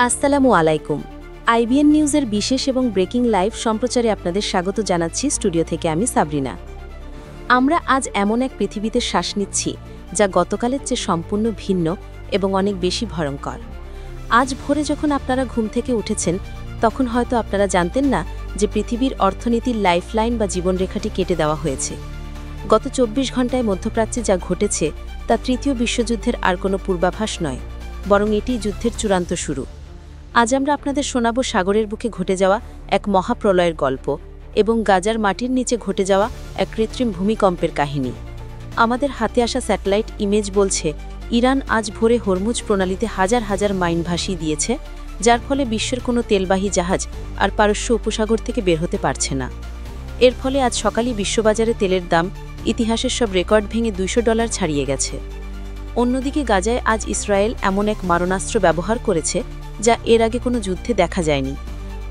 আসসালামু আলাইকুম। আইবিএন নিউজের বিশেষ এবং ব্রেকিং লাইভ সম্প্রচারে আপনাদের স্বাগত জানাচ্ছি স্টুডিও থেকে আমি সাবরিনা। আমরা আজ এমন এক পৃথিবীতে শ্বাস নিচ্ছি যা গতকালের চেয়ে সম্পূর্ণ ভিন্ন এবং অনেক বেশি ভয়ঙ্কর। আজ ভোরে যখন আপনারা ঘুম থেকে উঠেছেন তখন হয়তো আপনারা জানতেন না যে পৃথিবীর অর্থনীতির লাইফলাইন বা জীবনরেখাটি কেটে দেওয়া হয়েছে। গত ২৪ ঘণ্টায় মধ্যপ্রাচ্যে যা ঘটেছে তা তৃতীয় বিশ্বযুদ্ধের আর কোনো পূর্বাভাস নয়, বরং এটি যুদ্ধের চূড়ান্ত শুরু। আজ আমরা আপনাদের শোনাব সাগরের বুকে ঘটে যাওয়া এক মহাপ্রলয়ের গল্প এবং গাজার মাটির নিচে ঘটে যাওয়া এক কৃত্রিম ভূমিকম্পের কাহিনী। আমাদের হাতে আসা স্যাটেলাইট ইমেজ বলছে ইরান আজ ভোরে হরমুজ প্রণালীতে হাজার হাজার মাইন ভাসিয়ে দিয়েছে, যার ফলে বিশ্বের কোনো তেলবাহী জাহাজ আর পারস্য উপসাগর থেকে বের হতে পারছে না। এর ফলে আজ সকালেই বিশ্ববাজারে তেলের দাম ইতিহাসের সব রেকর্ড ভেঙে $200 ছাড়িয়ে গেছে। অন্যদিকে গাজায় আজ ইসরায়েল এমন এক মারণাস্ত্র ব্যবহার করেছে যা এর আগে কোনো যুদ্ধে দেখা যায়নি।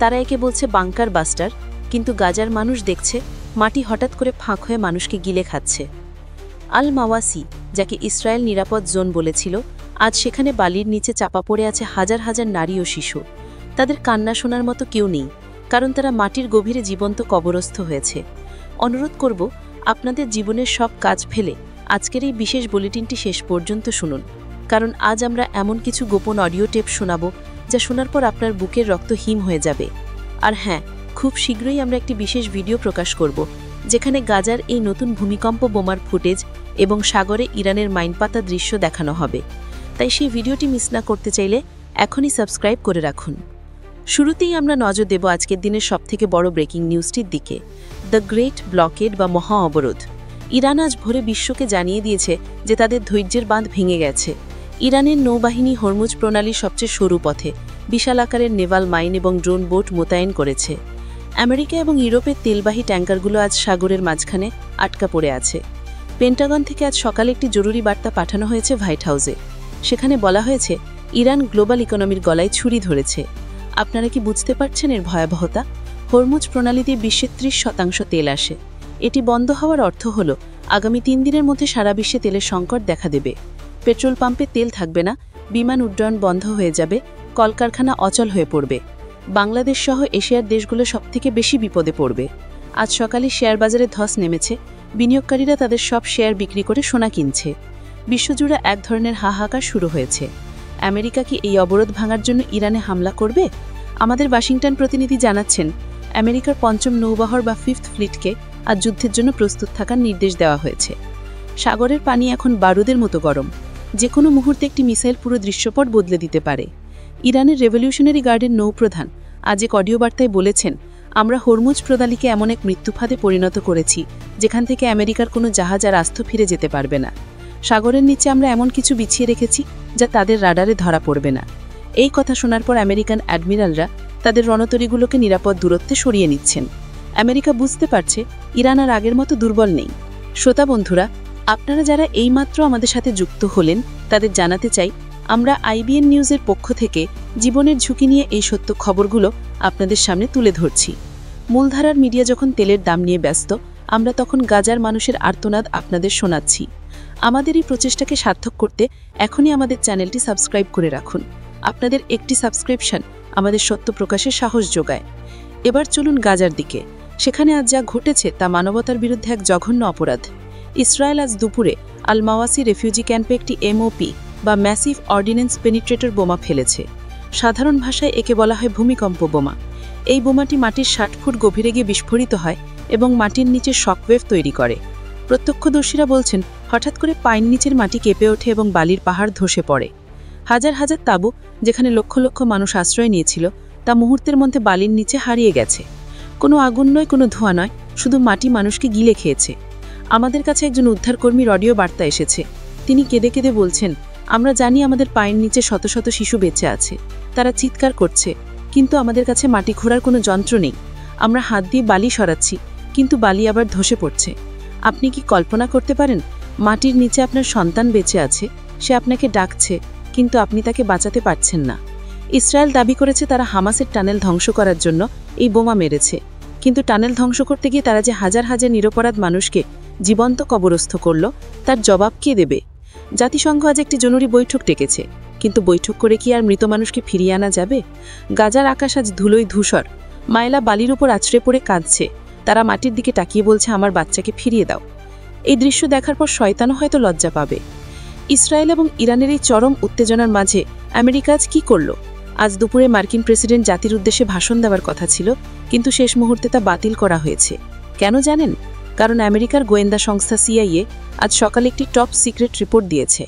তারা একে বলছে বাংকার বাস্টার, কিন্তু গাজার মানুষ দেখছে মাটি হঠাৎ করে ফাঁক হয়ে মানুষকে গিলে খাচ্ছে। আল মাওয়াসি, যাকে ইসরায়েল নিরাপদ জোন বলেছিল, আজ সেখানে বালির নিচে চাপা পড়ে আছে হাজার হাজার নারী ও শিশু। তাদের কান্না শোনার মতো কেউ নেই, কারণ তারা মাটির গভীরে জীবন্ত কবরস্থ হয়েছে। অনুরোধ করব আপনাদের জীবনের সব কাজ ফেলে আজকের এই বিশেষ বুলেটিনটি শেষ পর্যন্ত শুনুন, কারণ আজ আমরা এমন কিছু গোপন অডিও টেপ শোনাব যা শোনার পর আপনার বুকের রক্ত হিম হয়ে যাবে। আর হ্যাঁ, খুব শীঘ্রই আমরা একটি বিশেষ ভিডিও প্রকাশ করব যেখানে গাজার এই নতুন ভূমিকম্প বোমার ফুটেজ এবং সাগরে ইরানের মাইনপাতা দৃশ্য দেখানো হবে। তাই সেই ভিডিওটি মিস না করতে চাইলে এখনই সাবস্ক্রাইব করে রাখুন। শুরুতেই আমরা নজর দেব আজকের দিনের সবথেকে বড় ব্রেকিং নিউজটির দিকে, দ্য গ্রেট ব্লকেড বা মহা অবরোধ। ইরান আজ ভোরে বিশ্বকে জানিয়ে দিয়েছে যে তাদের ধৈর্যের বাঁধ ভেঙে গেছে। ইরানের নৌবাহিনী হরমুজ প্রণালীর সবচেয়ে সরু পথে বিশাল আকারের নেভাল মাইন এবং ড্রোন বোট মোতায়েন করেছে। আমেরিকা এবং ইউরোপের তেলবাহী ট্যাঙ্কারগুলো আজ সাগরের মাঝখানে আটকা পড়ে আছে। পেন্টাগন থেকে আজ সকালে একটি জরুরি বার্তা পাঠানো হয়েছে হোয়াইট হাউসে। সেখানে বলা হয়েছে ইরান গ্লোবাল ইকোনমির গলায় ছুরি ধরেছে। আপনারা কি বুঝতে পারছেন এর ভয়াবহতা? হরমুজ প্রণালীতে বিশ্বের 30% তেল আসে। এটি বন্ধ হওয়ার অর্থ হল আগামী 3 দিনের মধ্যে সারা বিশ্বে তেলের সংকট দেখা দেবে। পেট্রোল পাম্পে তেল থাকবে না, বিমান উড্ডয়ন বন্ধ হয়ে যাবে, কলকারখানা অচল হয়ে পড়বে। বাংলাদেশ সহ এশিয়ার দেশগুলো সবথেকে বেশি বিপদে পড়বে। আজ সকালে শেয়ার বাজারে ধস নেমেছে, বিনিয়োগকারীরা তাদের সব শেয়ার বিক্রি করে সোনা কিনছে। বিশ্বজুড়ে এক ধরনের হাহাকার শুরু হয়েছে। আমেরিকা কি এই অবরোধ ভাঙার জন্য ইরানে হামলা করবে? আমাদের ওয়াশিংটন প্রতিনিধি জানাচ্ছেন আমেরিকার 5ম নৌবহর বা 5th ফ্লিটকে আজ যুদ্ধের জন্য প্রস্তুত থাকার নির্দেশ দেওয়া হয়েছে। সাগরের পানি এখন বারুদের মতো গরম। যে কোনো মুহূর্তে একটি মিসাইল পুরো দৃশ্যপট বদলে দিতে পারে। ইরানের রেভলিউশনারি গার্ডের নৌপ্রধান আজ এক অডিও বার্তায় বলেছেন, আমরা হরমুজ প্রণালীকে এমন এক মৃত্যুফাঁদে পরিণত করেছি যেখান থেকে আমেরিকার কোনো জাহাজ আর আস্ত ফিরে যেতে পারবে না। সাগরের নিচে আমরা এমন কিছু বিছিয়ে রেখেছি যা তাদের রাডারে ধরা পড়বে না। এই কথা শোনার পর আমেরিকান অ্যাডমিরালরা তাদের রণতরীগুলোকে নিরাপদ দূরত্বে সরিয়ে নিচ্ছেন। আমেরিকা বুঝতে পারছে ইরান আর আগের মতো দুর্বল নেই। শ্রোতা বন্ধুরা, আপনারা যারা এইমাত্র আমাদের সাথে যুক্ত হলেন তাদের জানাতে চাই, আমরা আইবিএন নিউজের পক্ষ থেকে জীবনের ঝুঁকি নিয়ে এই সত্য খবরগুলো আপনাদের সামনে তুলে ধরছি। মূলধারার মিডিয়া যখন তেলের দাম নিয়ে ব্যস্ত, আমরা তখন গাজার মানুষের আর্তনাদ আপনাদের শোনাচ্ছি। আমাদের এই প্রচেষ্টাকে সার্থক করতে এখনই আমাদের চ্যানেলটি সাবস্ক্রাইব করে রাখুন। আপনাদের একটি সাবস্ক্রিপশন আমাদের সত্য প্রকাশের সাহস যোগায়। এবার চলুন গাজার দিকে। সেখানে আজ যা ঘটেছে তা মানবতার বিরুদ্ধে এক জঘন্য অপরাধ। ইসরায়েল আজ দুপুরে আল মাওয়াসি রেফিউজি ক্যাম্পে একটি এমওপি বা ম্যাসিভ অর্ডিন্যান্স পেনিট্রেটর বোমা ফেলেছে। সাধারণ ভাষায় একে বলা হয় ভূমিকম্প বোমা। এই বোমাটি মাটির 60 ফুট গভীরে গিয়ে বিস্ফোরিত হয় এবং মাটির নিচে শকওয়েভ তৈরি করে। প্রত্যক্ষদর্শীরা বলছেন হঠাৎ করে পায়ের নিচের মাটি কেঁপে ওঠে এবং বালির পাহাড় ধসে পড়ে। হাজার হাজার তাঁবু, যেখানে লক্ষ লক্ষ মানুষ আশ্রয় নিয়েছিল, তা মুহূর্তের মধ্যে বালির নিচে হারিয়ে গেছে। কোনো আগুন নয়, কোনো ধোঁয়া নয়, শুধু মাটি মানুষকে গিলে খেয়েছে। আমাদের কাছে একজন উদ্ধারকর্মীর অডিও বার্তা এসেছে। তিনি কেঁদে কেঁদে বলছেন, আমরা জানি আমাদের পায়ের নিচে শত শত শিশু বেঁচে আছে। তারা চিৎকার করছে, কিন্তু আমাদের কাছে মাটি খোঁড়ার কোনো যন্ত্র নেই। আমরা হাত দিয়ে বালি সরাচ্ছি, কিন্তু বালি আবার ধসে পড়ছে। আপনি কি কল্পনা করতে পারেন, মাটির নিচে আপনার সন্তান বেঁচে আছে, সে আপনাকে ডাকছে, কিন্তু আপনি তাকে বাঁচাতে পারছেন না। ইসরায়েল দাবি করেছে তারা হামাসের টানেল ধ্বংস করার জন্য এই বোমা মেরেছে, কিন্তু টানেল ধ্বংস করতে গিয়ে তারা যে হাজার হাজার নিরপরাধ মানুষকে জীবন্ত কবরস্থ করল, তার জবাব কে দেবে? জাতিসংঘ আজ একটি জরুরি বৈঠক ডেকেছে। কিন্তু বৈঠক করে কি আর মৃত মানুষকে ফিরিয়ে আনা যাবে? গাজার আকাশ আজ ধুলোয় ধূসর। মায়েলা বালির উপর আছড়ে পড়ে কাঁদছে। তারা মাটির দিকে তাকিয়ে বলছে, আমার বাচ্চাকে ফিরিয়ে দাও। এই দৃশ্য দেখার পর শয়তানও হয়তো লজ্জা পাবে। ইসরায়েল এবং ইরানের এই চরম উত্তেজনার মাঝে আমেরিকা আজ কী করল? আজ দুপুরে মার্কিন প্রেসিডেন্ট জাতির উদ্দেশ্যে ভাষণ দেওয়ার কথা ছিল, কিন্তু শেষ মুহূর্তে তা বাতিল করা হয়েছে। কেন জানেন? কারণ আমেরিকার গোয়েন্দা সংস্থা CIA আজ সকালে একটি টপ সিক্রেট রিপোর্ট দিয়েছে।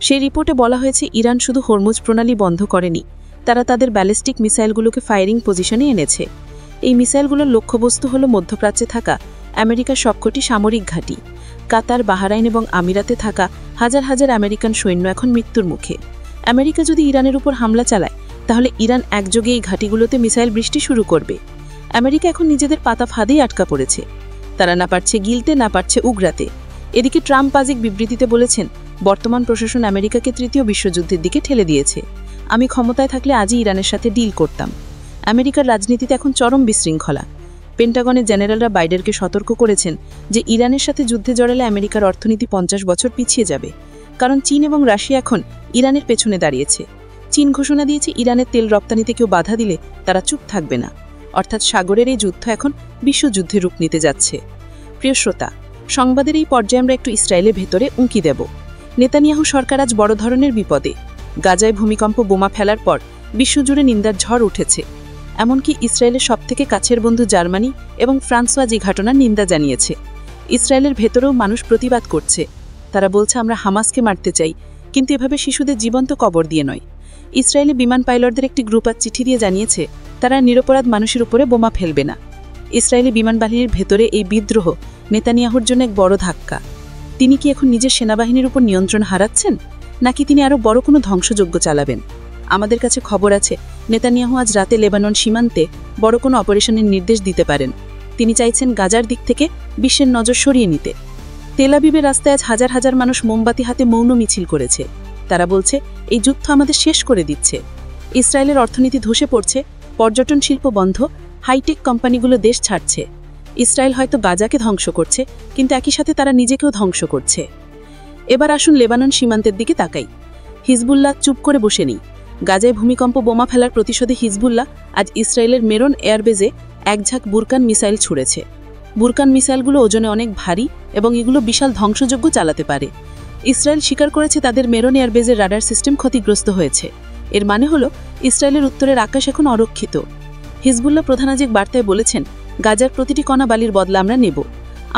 সেই রিপোর্টে বলা হয়েছে, ইরান শুধু হরমুজ প্রণালী বন্ধ করেনি, তারা তাদের ব্যালিস্টিক মিসাইলগুলোকে ফায়ারিং পজিশনে এনেছে। এই মিসাইলগুলোর লক্ষ্যবস্তু হল মধ্যপ্রাচ্যে থাকা আমেরিকার সবকটি সামরিক ঘাঁটি। কাতার, বাহরাইন এবং আমিরাতে থাকা হাজার হাজার আমেরিকান সৈন্য এখন মৃত্যুর মুখে। আমেরিকা যদি ইরানের উপর হামলা চালায়, তাহলে ইরান একযোগে এই ঘাঁটিগুলোতে মিসাইল বৃষ্টি শুরু করবে। আমেরিকা এখন নিজেদের পাতা ফাঁদেই আটকা পড়েছে। তারা না পারছে গিলতে, না পারছে উগরাতে। এদিকে ট্রাম্প আজ এক বিবৃতিতে বলেছেন, বর্তমান প্রশাসন আমেরিকাকে তৃতীয় বিশ্বযুদ্ধের দিকে ঠেলে দিয়েছে। আমি ক্ষমতায় থাকলে আজই ইরানের সাথে ডিল করতাম। আমেরিকার রাজনীতিতে এখন চরম বিশৃঙ্খলা। পেন্টাগনের জেনারেলরা বাইডেনকে সতর্ক করেছেন যে ইরানের সাথে যুদ্ধে জড়ালে আমেরিকার অর্থনীতি 50 বছর পিছিয়ে যাবে, কারণ চীন এবং রাশিয়া এখন ইরানের পেছনে দাঁড়িয়েছে। চীন ঘোষণা দিয়েছে, ইরানের তেল রপ্তানিতে কেউ বাধা দিলে তারা চুপ থাকবে না। অর্থাৎ সাগরের এই যুদ্ধ এখন বিশ্বযুদ্ধে রূপ নিতে যাচ্ছে। প্রিয় শ্রোতা, সংবাদের এই পর্যায়ে আমরা একটু ইসরায়েলের ভেতরে উঁকি দেব। নেতানিয়াহু সরকার আজ বড় ধরনের বিপদে। গাজায় ভূমিকম্প বোমা ফেলার পর বিশ্বজুড়ে নিন্দার ঝড় উঠেছে। এমনকি ইসরায়েলের সবথেকে কাছের বন্ধু জার্মানি এবং ফ্রান্সও আজ এই ঘটনার নিন্দা জানিয়েছে। ইসরায়েলের ভেতরেও মানুষ প্রতিবাদ করছে। তারা বলছে, আমরা হামাসকে মারতে চাই, কিন্তু এভাবে শিশুদের জীবন্ত কবর দিয়ে নয়। ইসরায়েলি বিমান পাইলটদের একটি গ্রুপ আজ চিঠি দিয়ে জানিয়েছে, তারা নিরপরাধ মানুষের উপরে বোমা ফেলবে না। ইসরায়েলি বিমান বাহিনীর ভেতরে এই বিদ্রোহ নেতানিয়াহুর জন্য এক বড় ধাক্কা। তিনি কি এখন নিজের সেনাবাহিনীর উপর নিয়ন্ত্রণ হারাচ্ছেন, নাকি তিনি আরও বড় কোনো ধ্বংসযজ্ঞ চালাবেন? আমাদের কাছে খবর আছে, নেতানিয়াহু আজ রাতে লেবানন সীমান্তে বড় কোনো অপারেশনের নির্দেশ দিতে পারেন। তিনি চাইছেন গাজার দিক থেকে বিশ্বের নজর সরিয়ে নিতে। তেল আবিবের রাস্তায় আজ হাজার হাজার মানুষ মোমবাতি হাতে মৌন মিছিল করেছে। তারা বলছে, এই যুদ্ধ আমাদের শেষ করে দিচ্ছে। ইসরায়েলের অর্থনীতি ধসে পড়ছে, পর্যটন শিল্প বন্ধ, হাইটেক কোম্পানিগুলো দেশ ছাড়ছে। ইসরায়েল হয়তো গাজাকে ধ্বংস করছে, কিন্তু একই সাথে তারা নিজেকেও ধ্বংস করছে। এবার আসুন লেবানন সীমান্তের দিকে তাকাই। হিজবুল্লাহ চুপ করে বসে নেই। গাজায় ভূমিকম্প বোমা ফেলার প্রতিশোধে হিজবুল্লাহ আজ ইসরায়েলের মেরন এয়ারবেজে এক ঝাঁক বুরকান মিসাইল ছুড়েছে। বুরকান মিসাইলগুলো ওজনে অনেক ভারী এবং এগুলো বিশাল ধ্বংসযজ্ঞ চালাতে পারে। ইসরায়েল স্বীকার করেছে, তাদের মেরন এয়ারবেজের রাডার সিস্টেম ক্ষতিগ্রস্ত হয়েছে। এর মানে হলো ইসরায়েলের উত্তরের আকাশ এখন অরক্ষিত। হিজবুল্লাহ প্রধান আজ এক বার্তায় বলেছেন, গাজার প্রতিটি কণা বালির বদলা আমরা নেব।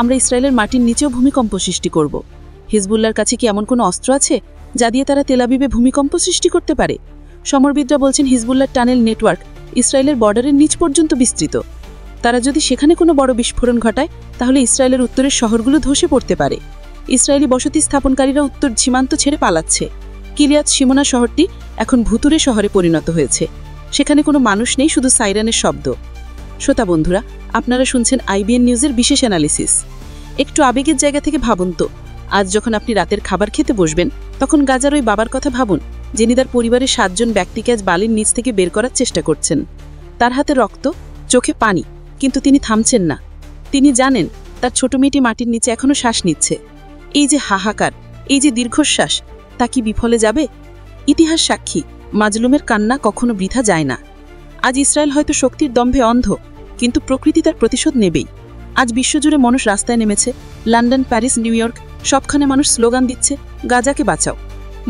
আমরা ইসরায়েলের মাটির নিচেও ভূমিকম্প সৃষ্টি করব। হিজবুল্লাহর কাছে কি এমন কোনো অস্ত্র আছে যা দিয়ে তারা তেল আবিবে ভূমিকম্প সৃষ্টি করতে পারে? সমরবিদরা বলছেন, হিজবুল্লাহর টানেল নেটওয়ার্ক ইসরায়েলের বর্ডারের নিচ পর্যন্ত বিস্তৃত। তারা যদি সেখানে কোনো বড় বিস্ফোরণ ঘটায়, তাহলে ইসরায়েলের উত্তরের শহরগুলো ধসে পড়তে পারে। ইসরায়েলি বসতি স্থাপনকারীরা উত্তর সীমান্ত ছেড়ে পালাচ্ছে। কিরিয়াত শিমোনা শহরটি এখন ভুতুরে শহরে পরিণত হয়েছে। সেখানে কোনো মানুষ নেই, শুধু সাইরেনের শব্দ। শ্রোতা বন্ধুরা, আপনারা শুনছেন IBN নিউজের বিশেষ অ্যানালিসিস। একটু আবেগের জায়গা থেকে ভাবুন তো, আজ যখন আপনি রাতের খাবার খেতে বসবেন, তখন গাজার ওই বাবার কথা ভাবুন, যিনি তার পরিবারের 7 জন ব্যক্তিকে আজ বালির নিচ থেকে বের করার চেষ্টা করছেন। তার হাতে রক্ত, চোখে পানি, কিন্তু তিনি থামছেন না। তিনি জানেন তার ছোট মেয়েটি মাটির নিচে এখনও শ্বাস নিচ্ছে। এই যে হাহাকার, এই যে দীর্ঘশ্বাস, তা কি বিফলে যাবে? ইতিহাস সাক্ষী, মাজলুমের কান্না কখনো বৃথা যায় না। আজ ইসরায়েল হয়তো শক্তির দম্ভে অন্ধ, কিন্তু প্রকৃতি তার প্রতিশোধ নেবেই। আজ বিশ্বজুড়ে মানুষ রাস্তায় নেমেছে। লন্ডন, প্যারিস, নিউ ইয়র্ক, সবখানে মানুষ স্লোগান দিচ্ছে, গাজাকে বাঁচাও।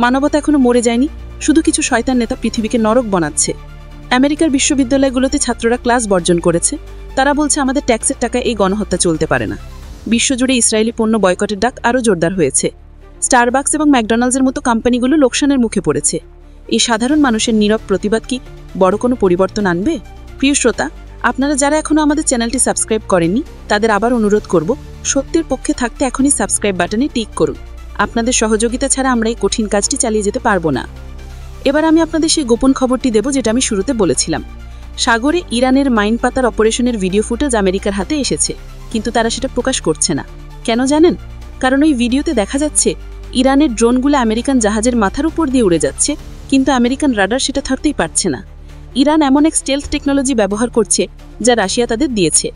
মানবতা এখনো মরে যায়নি, শুধু কিছু শয়তান নেতা পৃথিবীকে নরক বানাচ্ছে। আমেরিকার বিশ্ববিদ্যালয়গুলোতে ছাত্ররা ক্লাস বর্জন করেছে। তারা বলছে, আমাদের ট্যাক্সের টাকায় এই গণহত্যা চলতে পারে না। বিশ্বজুড়ে ইসরায়েলি পণ্য বয়কটের ডাক আরও জোরদার হয়েছে। স্টারবাকস এবং ম্যাকডোনাল্ডসের মতো কোম্পানিগুলো লোকসানের মুখে পড়েছে। এই সাধারণ মানুষের নীরব প্রতিবাদ কি বড় কোনো পরিবর্তন আনবে? প্রিয় শ্রোতা, আপনারা যারা এখনও আমাদের চ্যানেলটি সাবস্ক্রাইব করেননি, তাদের আবার অনুরোধ করব, সত্যের পক্ষে থাকতে এখনই সাবস্ক্রাইব বাটনে টিক করুন। আপনাদের সহযোগিতা ছাড়া আমরা এই কঠিন কাজটি চালিয়ে যেতে পারবো না। এবার আমি আপনাদের সেই গোপন খবরটি দেব, যেটা আমি শুরুতে বলেছিলাম। সাগরে ইরানের মাইন পাতার অপারেশনের ভিডিও ফুটেজ আমেরিকার হাতে এসেছে, কিন্তু তারা সেটা প্রকাশ করছে না। কেন জানেন? কারণ ওই ভিডিওতে দেখা যাচ্ছে ইরানের ড্রোনগুলো আমেরিকান জাহাজের মাথার উপর দিয়ে উড়ে যাচ্ছে, কিন্তু আমেরিকান রাডার সেটা ধরতেই পারছে না। ইরান এমন এক স্টেলথ টেকনোলজি ব্যবহার করছে যা রাশিয়া তাদের দিয়েছে।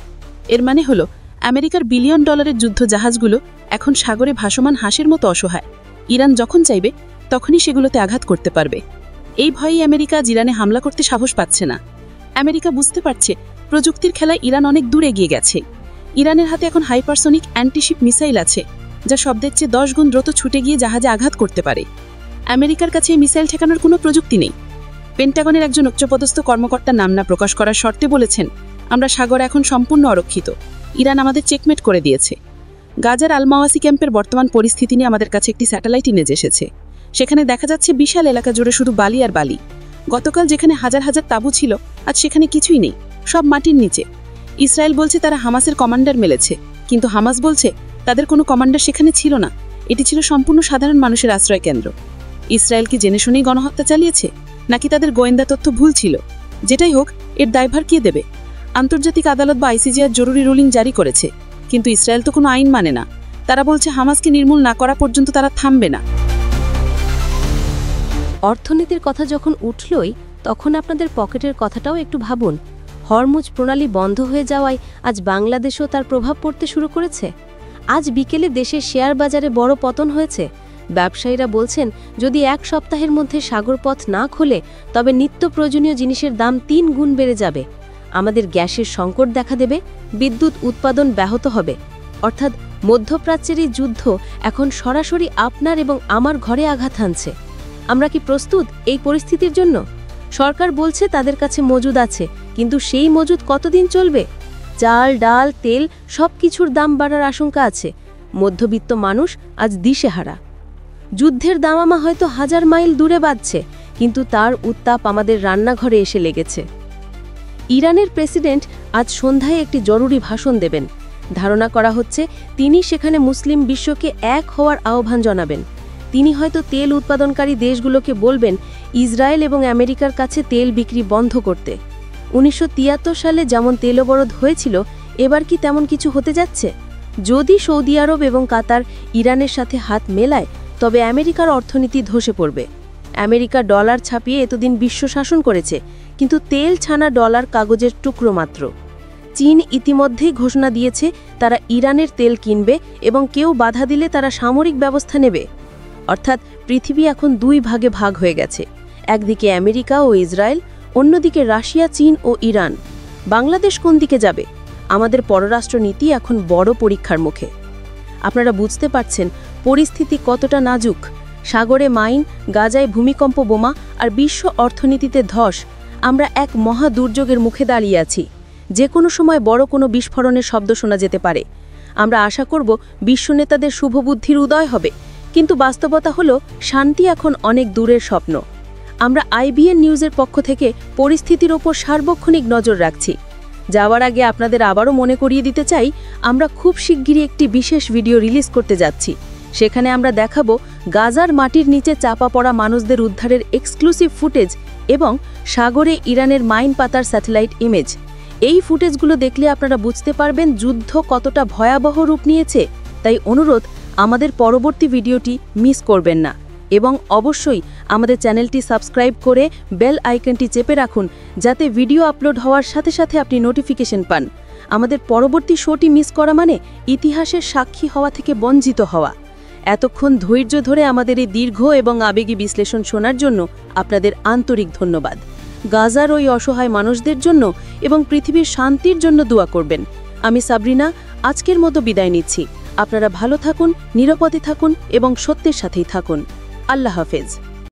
এর মানে হলো আমেরিকার $বিলিয়ন যুদ্ধ জাহাজগুলো এখন সাগরে ভাসমান হাঁসের মতো অসহায়। ইরান যখন চাইবে তখনই সেগুলোতে আঘাত করতে পারবে। এই ভয়েই আমেরিকা আজ ইরানে হামলা করতে সাহস পাচ্ছে না। আমেরিকা বুঝতে পারছে প্রযুক্তির খেলায় ইরান অনেক দূর এগিয়ে গেছে। ইরানের হাতে এখন হাইপারসনিক অ্যান্টিশিপ মিসাইল আছে, যা শব্দের চেয়ে 10 গুণ দ্রুত ছুটে গিয়ে জাহাজে আঘাত করতে পারে। আমেরিকার কাছে এই মিসাইল ঠেকানোর কোনো প্রযুক্তি নেই। পেন্টাগনের একজন উচ্চপদস্থ কর্মকর্তা নাম না প্রকাশ করার শর্তে বলেছেন, আমরা সাগর এখন সম্পূর্ণ অরক্ষিত, ইরান আমাদের চেকমেট করে দিয়েছে। গাজার আলমাওয়াসি ক্যাম্পের বর্তমান পরিস্থিতি নিয়ে আমাদের কাছে একটি স্যাটেলাইট ইমেজ এসেছে। সেখানে দেখা যাচ্ছে বিশাল এলাকা জুড়ে শুধু বালি আর বালি। গতকাল যেখানে হাজার হাজার তাঁবু ছিল, আজ সেখানে কিছুই নেই, সব মাটির নিচে। ইসরায়েল বলছে তারা হামাসের কমান্ডার মেলেছে, কিন্তু হামাস বলছে তাদের কোনো কমান্ডার সেখানে ছিল না, এটি ছিল সম্পূর্ণ সাধারণ মানুষের আশ্রয় কেন্দ্র। ইসরায়েল কি জেনে শুনেই গণহত্যা চালিয়েছে, নাকি তাদের গোয়েন্দা তথ্য ভুল ছিল? যেটাই হোক, এর দায়ভার কে দেবে? আন্তর্জাতিক আদালত বা আইসিজের জরুরি রুলিং জারি করেছে, কিন্তু ইসরায়েল তো কোনো আইন মানে না। তারা বলছে হামাসকে নির্মূল না করা পর্যন্ত তারা থামবে না। অর্থনীতির কথা যখন উঠলই, তখন আপনাদের পকেটের কথাটাও একটু ভাবুন। হরমুজ প্রণালী বন্ধ হয়ে যাওয়ায় আজ বাংলাদেশেও তার প্রভাব পড়তে শুরু করেছে। আজ বিকেলে দেশের শেয়ার বাজারে বড় পতন হয়েছে। ব্যবসায়ীরা বলছেন, যদি 1 সপ্তাহের মধ্যে সাগরপথ না খোলে তবে নিত্য প্রয়োজনীয় জিনিসের দাম 3 গুণ বেড়ে যাবে। আমাদের গ্যাসের সংকট দেখা দেবে, বিদ্যুৎ উৎপাদন ব্যাহত হবে। অর্থাৎ মধ্যপ্রাচ্যের এই যুদ্ধ এখন সরাসরি আপনার এবং আমার ঘরে আঘাত হানছে। আমরা কি প্রস্তুত এই পরিস্থিতির জন্য? সরকার বলছে তাদের কাছে মজুদ আছে, কিন্তু সেই মজুদ কতদিন চলবে? চাল, ডাল, তেল সব কিছুর দাম বাড়ার আশঙ্কা আছে। মধ্যবিত্ত মানুষ আজ দিশেহারা। যুদ্ধের দামামা হয়তো 1000 মাইল দূরে বাজছে, কিন্তু তার উত্তাপ আমাদের রান্নাঘরে এসে লেগেছে। ইরানের প্রেসিডেন্ট আজ সন্ধ্যায় একটি জরুরি ভাষণ দেবেন। ধারণা করা হচ্ছে তিনি সেখানে মুসলিম বিশ্বকে এক হওয়ার আহ্বান জানাবেন। তিনি হয়তো তেল উৎপাদনকারী দেশগুলোকে বলবেন ইসরায়েল এবং আমেরিকার কাছে তেল বিক্রি বন্ধ করতে। 1973 সালে যেমন তেল অবরোধ হয়েছিল, এবার কি তেমন কিছু হতে যাচ্ছে? যদি সৌদি আরব এবং কাতার ইরানের সাথে হাত মেলায়, তবে আমেরিকার অর্থনীতি ধসে পড়বে। আমেরিকা ডলার ছাপিয়ে এতদিন বিশ্ব শাসন করেছে, কিন্তু তেল ছানা ডলার কাগজের টুকরো মাত্র। চীন ইতিমধ্যেই ঘোষণা দিয়েছে তারা ইরানের তেল কিনবে এবং কেউ বাধা দিলে তারা সামরিক ব্যবস্থা নেবে। অর্থাৎ পৃথিবী এখন 2 ভাগে ভাগ হয়ে গেছে। একদিকে আমেরিকা ও ইসরায়েল, অন্যদিকে রাশিয়া, চীন ও ইরান। বাংলাদেশ কোন দিকে যাবে? আমাদের পররাষ্ট্রনীতি এখন বড় পরীক্ষার মুখে। আপনারা বুঝতে পারছেন পরিস্থিতি কতটা নাজুক। সাগরে মাইন, গাজায় ভূমিকম্প বোমা আর বিশ্ব অর্থনীতিতে ধস। আমরা এক মহা দুর্যোগের মুখে দাঁড়িয়ে আছি। যে কোনো সময় বড় কোনো বিস্ফোরণের শব্দ শোনা যেতে পারে। আমরা আশা করব বিশ্ব নেতাদের শুভবুদ্ধির উদয় হবে, কিন্তু বাস্তবতা হলো শান্তি এখন অনেক দূরের স্বপ্ন। আমরা আইবিএন নিউজের পক্ষ থেকে পরিস্থিতির ওপর সার্বক্ষণিক নজর রাখছি। যাওয়ার আগে আপনাদের আবারও মনে করিয়ে দিতে চাই, আমরা খুব শিগগিরই একটি বিশেষ ভিডিও রিলিজ করতে যাচ্ছি। সেখানে আমরা দেখাবো গাজার মাটির নিচে চাপা পড়া মানুষদের উদ্ধারের এক্সক্লুসিভ ফুটেজ এবং সাগরে ইরানের মাইন পাতার স্যাটেলাইট ইমেজ। এই ফুটেজগুলো দেখলে আপনারা বুঝতে পারবেন যুদ্ধ কতটা ভয়াবহ রূপ নিয়েছে। তাই অনুরোধ, আমাদের পরবর্তী ভিডিওটি মিস করবেন না এবং অবশ্যই আমাদের চ্যানেলটি সাবস্ক্রাইব করে বেল আইকনটি চেপে রাখুন, যাতে ভিডিও আপলোড হওয়ার সাথে সাথে আপনি নোটিফিকেশন পান। আমাদের পরবর্তী শোটি মিস করা মানে ইতিহাসের সাক্ষী হওয়া থেকে বঞ্চিত হওয়া। এতক্ষণ ধৈর্য ধরে আমাদের এই দীর্ঘ এবং আবেগী বিশ্লেষণ শোনার জন্য আপনাদের আন্তরিক ধন্যবাদ। গাজার ওই অসহায় মানুষদের জন্য এবং পৃথিবীর শান্তির জন্য দোয়া করবেন। আমি সাবরিনা আজকের মতো বিদায় নিচ্ছি। আপনারা ভালো থাকুন, নিরাপদে থাকুন এবং সত্যের সাথেই থাকুন। আল্লাহ হাফেজ।